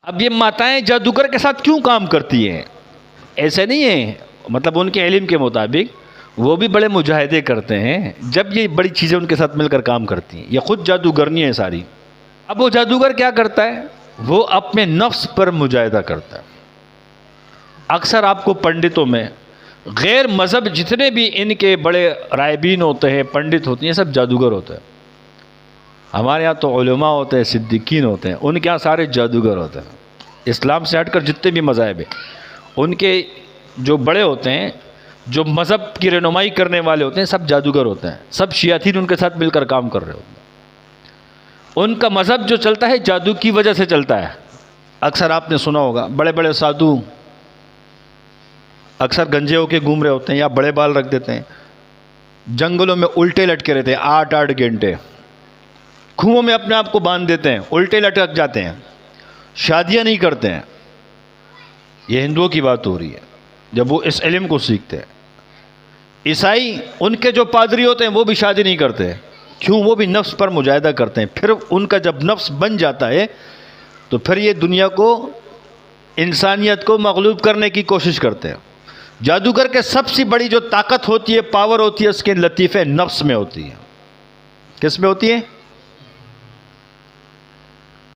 اب یہ ماتائیں جادوگر کے ساتھ کیوں کام کرتی ہیں؟ ایسے نہیں ہے، مطلب ان کے علم کے مطابق وہ بھی بڑے مجاہدے کرتے ہیں جب یہ بڑی چیزیں ان کے ساتھ مل کر کام کرتی ہیں. یہ خود جادوگرنی ہے ساری. اب وہ جادوگر کیا کرتا ہے؟ وہ اپنے نفس پر مجاہدہ کرتا ہے. اکثر آپ کو پنڈتوں میں غیر مذہب جتنے بھی ان کے بڑے رائبین ہوتے ہیں، پنڈت ہوتے ہیں، یہ سب جادوگر ہوتے ہیں. ہمارے یہاں تو علماء ہوتے ہیں، صدیقین ہوتے ہیں، ان کے یہاں سارے جادوگر ہوتے ہیں. اسلام سے ہٹ کر جتنے بھی مذاہب ہیں ان کے جو بڑے ہوتے ہیں، جو مذہب کی رہنمائی کرنے والے ہوتے ہیں، سب جادوگر ہوتے ہیں. سب شیاطین ان کے ساتھ مل کر کام کر رہے ہوتے ہیں. ان کا مذہب جو چلتا ہے جادو کی وجہ سے چلتا ہے. اکثر آپ نے سنا ہوگا بڑے بڑے سادھو اکثر گنجے ہو کے گھوم رہے ہوتے ہیں یا بڑے بال رکھ دیتے ہیں، جنگلوں میں الٹے لٹکے رہتے ہیں 8-8 گھنٹے، کنووں میں اپنے آپ کو باندھ دیتے ہیں، الٹے لٹک جاتے ہیں، شادیاں نہیں کرتے ہیں. یہ ہندوؤں کی بات ہو رہی ہے جب وہ اس علم کو سیکھتے ہیں. عیسائی ان کے جو پادری ہوتے ہیں وہ بھی شادی نہیں کرتے. کیوں؟ وہ بھی نفس پر مجاہدہ کرتے ہیں. پھر ان کا جب نفس بن جاتا ہے تو پھر یہ دنیا کو، انسانیت کو مغلوب کرنے کی کوشش کرتے ہیں. جادوگر کے سب سے بڑی جو طاقت ہوتی ہے، پاور ہوتی ہے، اس کے لطیفے نفس میں ہوتی ہے. کس میں ہوتی ہے؟